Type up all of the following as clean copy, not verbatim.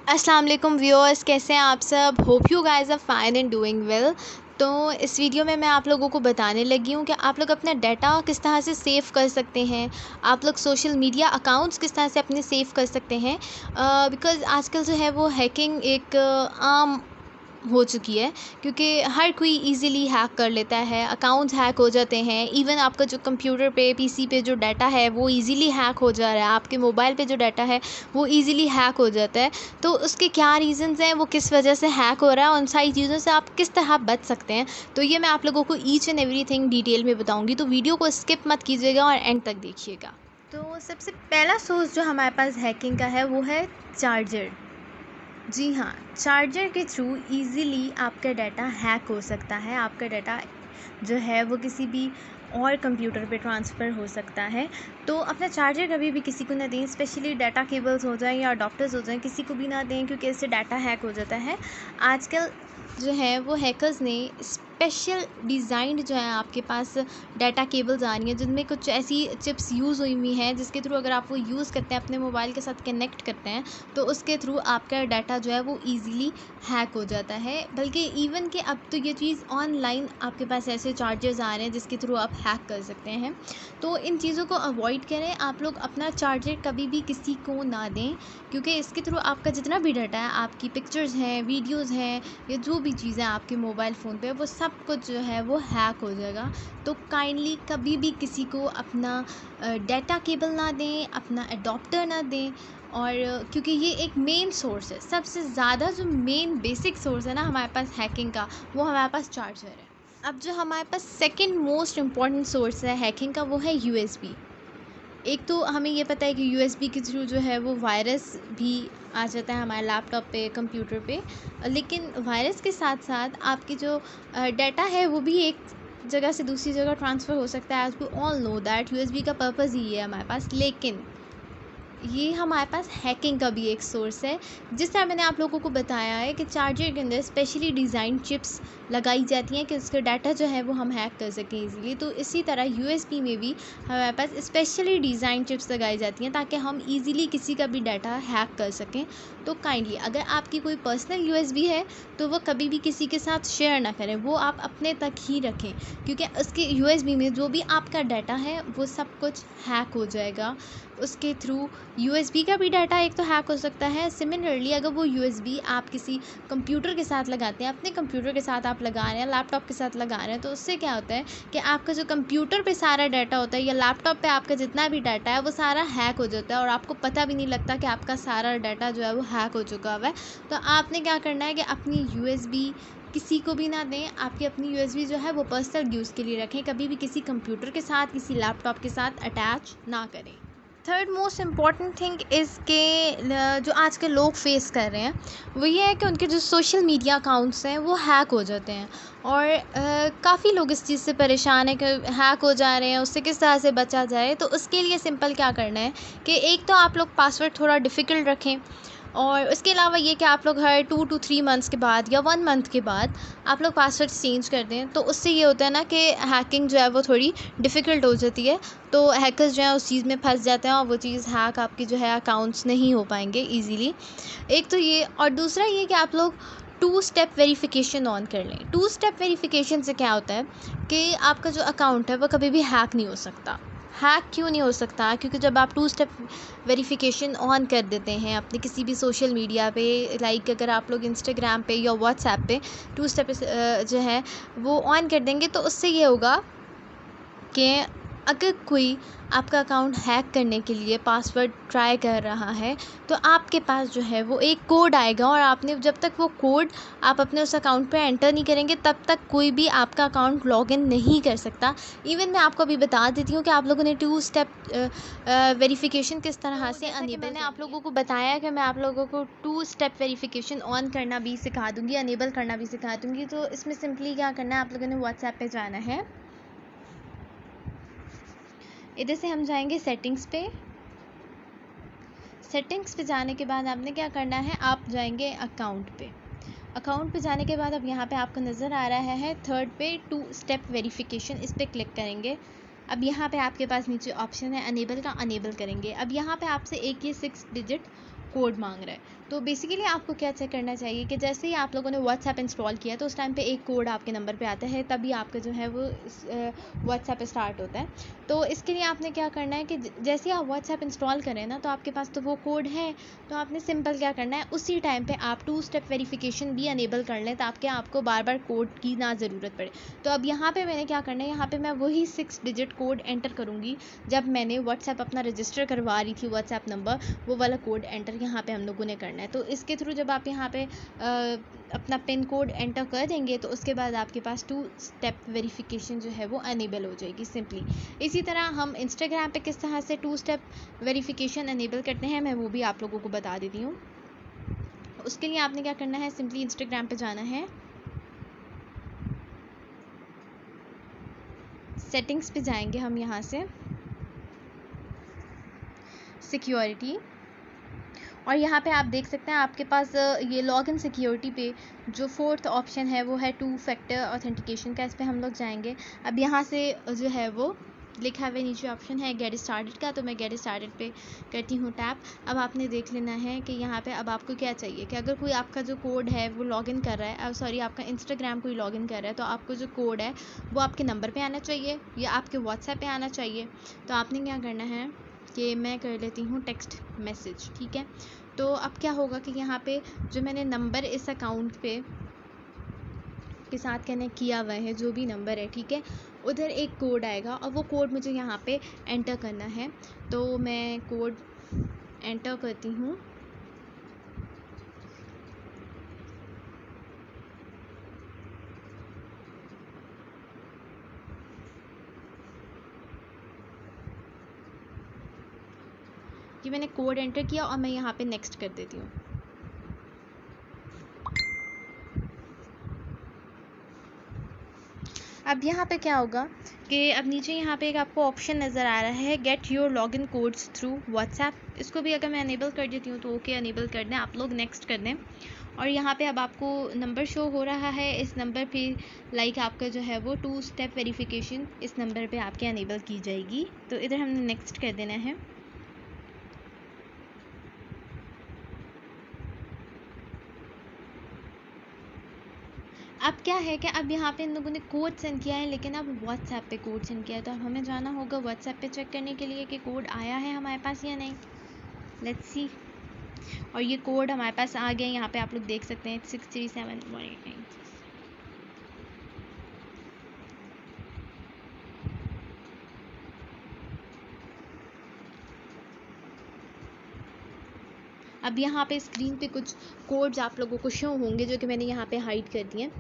अस्सलाम वालेकुम व्यूअर्स, कैसे हैं आप सब। Hope you guys are fine and doing well. तो इस वीडियो में मैं आप लोगों को बताने लगी हूँ कि आप लोग अपना डाटा किस तरह से सेव कर सकते हैं। आप लोग सोशल मीडिया अकाउंट्स किस तरह से अपने सेव कर सकते हैं, बिकॉज़ आजकल जो है वो हैकिंग एक आम हो चुकी है, क्योंकि हर कोई इजीली हैक कर लेता है। अकाउंट्स हैक हो जाते हैं। इवन आपका जो कंप्यूटर पे पीसी पे जो डाटा है वो इजीली हैक हो जा रहा है। आपके मोबाइल पे जो डाटा है वो इजीली हैक हो जाता है। तो उसके क्या रीज़न्स हैं, वो किस वजह से हैक हो रहा है, उन सारी चीज़ों से आप किस तरह बच सकते हैं, तो ये मैं आप लोगों को ईच एंड एवरीथिंग डिटेल में बताऊंगी। तो वीडियो को स्किप मत कीजिएगा और एंड तक देखिएगा। तो सबसे पहला सोर्स जो हमारे पास हैकिंग का है वो है चार्जर। जी हाँ, चार्जर के थ्रू इजीली आपका डाटा हैक हो सकता है। आपका डाटा जो है वो किसी भी और कंप्यूटर पे ट्रांसफ़र हो सकता है। तो अपना चार्जर कभी भी किसी को ना दें, स्पेशली डाटा केबल्स हो जाएं या अडॉप्टर्स हो जाएं, किसी को भी ना दें, क्योंकि इससे डाटा हैक हो जाता है। आजकल जो है वो हैकर्स ने स्पेशल डिज़ाइंड जो है आपके पास डाटा केबल्स आ रही हैं, जिनमें कुछ ऐसी चिप्स यूज़ हुई हैं जिसके थ्रू अगर आप वो यूज़ करते हैं, अपने मोबाइल के साथ कनेक्ट करते हैं, तो उसके थ्रू आपका डाटा जो है वो ईज़िली हैक हो जाता है। बल्कि इवन कि अब तो ये चीज़ ऑनलाइन आपके पास ऐसे चार्जर्स आ रहे हैं जिसके थ्रू आप हैक कर सकते हैं। तो इन चीज़ों को अवॉइड करें। आप लोग अपना चार्जर कभी भी किसी को ना दें, क्योंकि इसके थ्रू आपका जितना भी डाटा है, आपकी पिक्चर्स हैं, वीडियोज़ हैं, या जो भी चीज़ें आपके मोबाइल फ़ोन पे, वो सब कुछ जो है वो हैक हो जाएगा। तो काइंडली कभी भी किसी को अपना डाटा केबल ना दें, अपना एडॉप्टर ना दें। और क्योंकि ये एक मेन सोर्स है, सबसे ज़्यादा जो मेन बेसिक सोर्स है ना हमारे पास हैकिंग का, वो हमारे पास चार्जर है। अब जो हमारे पास सेकंड मोस्ट इम्पॉर्टेंट सोर्स है हैकिंग का, वो है यूएसबी। एक तो हमें ये पता है कि यूएसबी के थ्रू जो है वो वायरस भी आ जाता है हमारे लैपटॉप पे, कंप्यूटर पे। लेकिन वायरस के साथ साथ आपकी जो डाटा है वो भी एक जगह से दूसरी जगह ट्रांसफ़र हो सकता है। As we all know that USB का पर्पज़ ही है हमारे पास। लेकिन ये हमारे पास हैकिंग का भी एक सोर्स है। जिस तरह मैंने आप लोगों को बताया है कि चार्जर के अंदर स्पेशली डिज़ाइन चिप्स लगाई जाती हैं कि उसका डाटा जो है वो हम हैक कर सकें ईज़िली। तो इसी तरह यूएसबी में भी हमारे पास स्पेशली डिज़ाइन चिप्स लगाई जाती हैं ताकि हम ईज़िली किसी का भी डाटा हैक कर सकें। तो काइंडली अगर आपकी कोई पर्सनल यूएसबी है तो वो कभी भी किसी के साथ शेयर ना करें, वो आप अपने तक ही रखें, क्योंकि उसके यूएसबी में जो भी आपका डाटा है वो सब कुछ हैक हो जाएगा। उसके थ्रू यूएसबी का भी डाटा एक तो हैक हो सकता है। सिमिलरली अगर वो यूएसबी आप किसी कंप्यूटर के साथ लगाते हैं, अपने कंप्यूटर के साथ आप लगा रहे हैं, लैपटॉप के साथ लगा रहे हैं, तो उससे क्या होता है कि आपका जो कंप्यूटर पे सारा डाटा होता है या लैपटॉप पे आपका जितना भी डाटा है वो सारा हैक हो जाता है और आपको पता भी नहीं लगता कि आपका सारा डाटा जो है वो हैक हो चुका हुआ है। तो आपने क्या करना है कि अपनी यूएसबी किसी को भी ना दें। आपकी अपनी यूएसबी जो है वो पर्सनल यूज़ के लिए रखें, कभी भी किसी कंप्यूटर के साथ, किसी लैपटॉप के साथ अटैच ना करें। Third most important thing is के जो आजकल लोग फेस कर रहे हैं वो ये है कि उनके जो सोशल मीडिया अकाउंट्स हैं वो हैक हो जाते हैं। और काफ़ी लोग इस चीज़ से परेशान हैं कि हैक हो जा रहे हैं, उससे किस तरह से बचा जाए। तो उसके लिए सिंपल क्या करना है कि एक तो आप लोग पासवर्ड थोड़ा डिफ़िकल्ट रखें, और उसके अलावा ये कि आप लोग हर 2 to 3 मंथ्स के बाद या 1 मंथ के बाद आप लोग पासवर्ड चेंज कर दें। तो उससे ये होता है ना कि हैकिंग जो है वो थोड़ी डिफ़िकल्ट हो जाती है। तो हैकर्स जो हैं उस चीज़ में फंस जाते हैं और वो चीज़ हैक आपकी जो है अकाउंट्स नहीं हो पाएंगे ईज़िली। एक तो ये, और दूसरा ये कि आप लोग 2 स्टेप वेरिफिकेशन ऑन कर लें। 2 स्टेप वेरिफिकेशन से क्या होता है कि आपका जो अकाउंट है वो कभी भी हैक नहीं हो सकता। हैक क्यों नहीं हो सकता? क्योंकि जब आप 2 स्टेप वेरिफिकेशन ऑन कर देते हैं अपने किसी भी सोशल मीडिया पे, लाइक अगर आप लोग इंस्टाग्राम पे या व्हाट्सएप पे 2 स्टेप जो है वो ऑन कर देंगे, तो उससे ये होगा कि अगर कोई आपका अकाउंट हैक करने के लिए पासवर्ड ट्राई कर रहा है तो आपके पास जो है वो एक कोड आएगा, और आपने जब तक वो कोड आप अपने उस अकाउंट पे एंटर नहीं करेंगे तब तक कोई भी आपका अकाउंट लॉगिन नहीं कर सकता। इवन मैं आपको अभी बता देती हूँ कि आप लोगों ने 2 स्टेप वेरिफिकेशन किस तरह से अनेबल, मैंने आप लोगों को बताया कि मैं आप लोगों को 2 स्टेप वेरिफिकेशन ऑन करना भी सिखा दूँगी, अनेबल करना भी सिखा दूँगी। तो इसमें सिंपली क्या करना है, आप लोगों ने व्हाट्सएप पे जाना है। इधर से हम जाएंगे सेटिंग्स पे। सेटिंग्स पे जाने के बाद आपने क्या करना है, आप जाएंगे अकाउंट पे। अकाउंट पे जाने के बाद अब यहाँ पे आपको नज़र आ रहा है थर्ड पे 2 स्टेप वेरिफिकेशन, इस पर क्लिक करेंगे। अब यहाँ पे आपके पास नीचे ऑप्शन है अनेबल का, अनेबल करेंगे। अब यहाँ पे आपसे एक ये 6 डिजिट कोड मांग रहा है। तो बेसिकली आपको क्या चेक करना चाहिए कि जैसे ही आप लोगों ने व्हाट्सएप इंस्टॉल किया तो उस टाइम पे एक कोड आपके नंबर पे आता है, तभी आपका जो है वो व्हाट्सएप स्टार्ट होता है। तो इसके लिए आपने क्या करना है कि जैसे ही आप व्हाट्सएप इंस्टॉल करें ना, तो आपके पास तो वो कोड है, तो आपने सिंपल क्या करना है, उसी टाइम पे आप 2 स्टेप वेरिफिकेशन भी अनेबल कर लें, ताकि आपको बार बार कोड की ना ज़रूरत पड़े। तो अब यहाँ पे मैंने क्या करना है, यहाँ पे मैं वही 6 डिजिट कोड एंटर करूँगी जब मैंने व्हाट्सएप अपना रजिस्टर करवा रही थी व्हाट्सएप नंबर, वो वाला कोड एंटर यहाँ पे हम लोगों ने करना है। तो इसके थ्रू जब आप यहाँ पे अपना पिन कोड एंटर कर देंगे तो उसके बाद आपके पास 2 स्टेप वेरिफिकेशन जो है वो अनेबल हो जाएगी सिंपली। इसी तरह हम इंस्टाग्राम पे किस तरह से 2 स्टेप वेरिफिकेशन अनेबल करते हैं, मैं वो भी आप लोगों को बता देती हूँ। उसके लिए आपने क्या करना है, सिंपली इंस्टाग्राम पे जाना है, सेटिंग्स पे जाएंगे हम, यहाँ से सिक्योरिटी, और यहाँ पे आप देख सकते हैं आपके पास ये लॉगिन सिक्योरिटी पे जो 4th ऑप्शन है वो है 2 फैक्टर ऑथेंटिकेशन का। इस पर हम लोग जाएंगे। अब यहाँ से जो है वो लिखा हुआ नीचे ऑप्शन है गेट स्टार्टेड का, तो मैं गेट स्टार्टेड पे करती हूँ टैप। अब आपने देख लेना है कि यहाँ पे अब आपको क्या चाहिए कि अगर कोई आपका जो कोड है वो लॉगिन कर रहा है, सॉरी आपका इंस्टाग्राम कोई लॉगिन कर रहा है, तो आपको जो कोड है वो आपके नंबर पे आना चाहिए या आपके व्हाट्सएप पे आना चाहिए। तो आपने क्या करना है कि मैं कर लेती हूँ टेक्स्ट मैसेज, ठीक है। तो अब क्या होगा कि यहाँ पे जो मैंने नंबर इस अकाउंट पे के साथ कनेक्ट किया हुआ है, जो भी नंबर है, ठीक है, उधर एक कोड आएगा और वो कोड मुझे यहाँ पे एंटर करना है। तो मैं कोड एंटर करती हूँ। कि मैंने कोड एंटर किया और मैं यहाँ पे नेक्स्ट कर देती हूँ। अब यहाँ पे क्या होगा कि अब नीचे यहाँ पे एक आपको ऑप्शन नज़र आ रहा है get your login codes through WhatsApp. इसको भी अगर मैं अनेबल कर देती हूँ तो ओके अनेबल कर दें, आप लोग नेक्स्ट कर दें। और यहाँ पे अब आपको नंबर शो हो रहा है, इस नंबर पे लाइक आपका जो है वो 2 स्टेप वेरिफिकेशन इस नंबर पे आपके अनेबल की जाएगी। तो इधर हमने नेक्स्ट कर देना है। अब क्या है कि अब यहाँ पे इन लोगों ने कोड सेंड किया है, लेकिन अब व्हाट्सएप पे कोड सेंड किया है, तो अब हमें जाना होगा व्हाट्सएप पे चेक करने के लिए कि कोड आया है हमारे पास या नहीं। Let's see. और ये कोड हमारे पास आ गया, यहाँ पे आप लोग देख सकते हैं 637189। अब यहाँ पे स्क्रीन पे कुछ कोड्स आप लोगों को शो होंगे जो कि मैंने यहाँ पे हाइड कर दिए।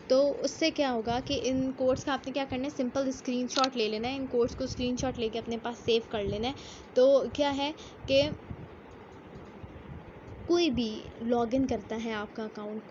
तो उससे क्या होगा कि इन कोड्स का आपने क्या करना है, सिंपल स्क्रीनशॉट ले लेना है, इन कोड्स को स्क्रीनशॉट लेके अपने पास सेव कर लेना है। तो क्या है कि कोई भी लॉगिन करता है आपका अकाउंट,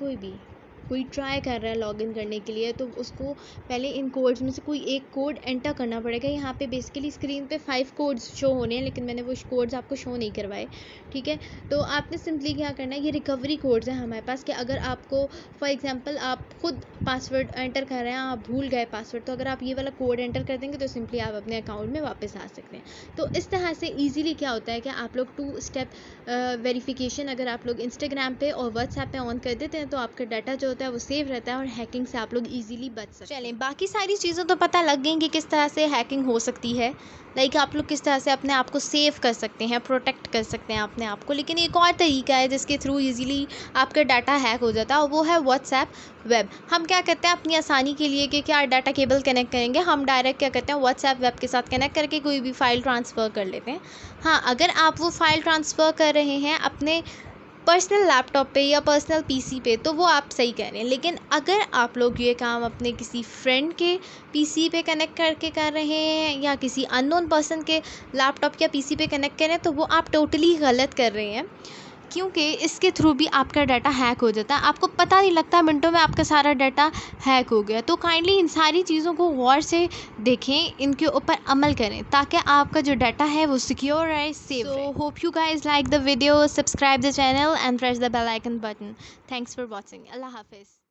कोई ट्राई कर रहा है लॉगिन करने के लिए, तो उसको पहले इन कोड्स में से कोई एक कोड एंटर करना पड़ेगा। यहाँ पे बेसिकली स्क्रीन पे 5 कोड्स शो होने हैं, लेकिन मैंने वो कोड्स आपको शो नहीं करवाए, ठीक है। तो आपने सिंपली क्या करना है, ये रिकवरी कोड्स हैं हमारे पास कि अगर आपको फॉर एग्जांपल आप खुद पासवर्ड एंटर कर रहे हैं, आप भूल गए पासवर्ड, तो अगर आप ये वाला कोड एंटर कर देंगे तो सिंपली आप अपने अकाउंट में वापस आ सकते हैं। तो इस तरह से ईजिली क्या होता है कि आप लोग 2 स्टेप वेरिफिकेशन अगर आप लोग इंस्टाग्राम पे और व्हाट्सएप पे ऑन कर देते हैं तो आपका डाटा जो होता है वो सेव रहता है और हैकिंग से आप लोग इजीली बच सकते हैं। चलें, बाकी सारी चीज़ें तो पता लग गई कि किस तरह से हैकिंग हो सकती है, लाइक आप लोग किस तरह से अपने आप को सेव कर सकते हैं, प्रोटेक्ट कर सकते हैं अपने आप को। लेकिन एक और तरीका है जिसके थ्रू इजीली आपका डाटा हैक हो जाता है, और वो है व्हाट्सएप वेब। हम क्या करते हैं अपनी आसानी के लिए कि क्या डाटा केबल कनेक्ट करेंगे, हम डायरेक्ट क्या करते हैं व्हाट्सएप वेब के साथ कनेक्ट करके कोई भी फ़ाइल ट्रांसफ़र कर लेते हैं। हाँ, अगर आप वो फ़ाइल ट्रांसफ़र कर रहे हैं अपने पर्सनल लैपटॉप पे या पर्सनल पीसी पे तो वो आप सही कह रहे हैं, लेकिन अगर आप लोग ये काम अपने किसी फ्रेंड के पीसी पे कनेक्ट करके कर रहे हैं या किसी अननोन पर्सन के लैपटॉप या पीसी पे कनेक्ट कर रहे हैं तो वो आप टोटली गलत कर रहे हैं, क्योंकि इसके थ्रू भी आपका डाटा हैक हो जाता है, आपको पता नहीं लगता, मिनटों में आपका सारा डाटा हैक हो गया। तो काइंडली इन सारी चीज़ों को गौर से देखें, इनके ऊपर अमल करें ताकि आपका जो डाटा है वो सिक्योर रहे, सेफ रहे। Hope you guys like the video, subscribe the channel and press the bell icon button. Thanks for watching. अल्लाह हाफिज़।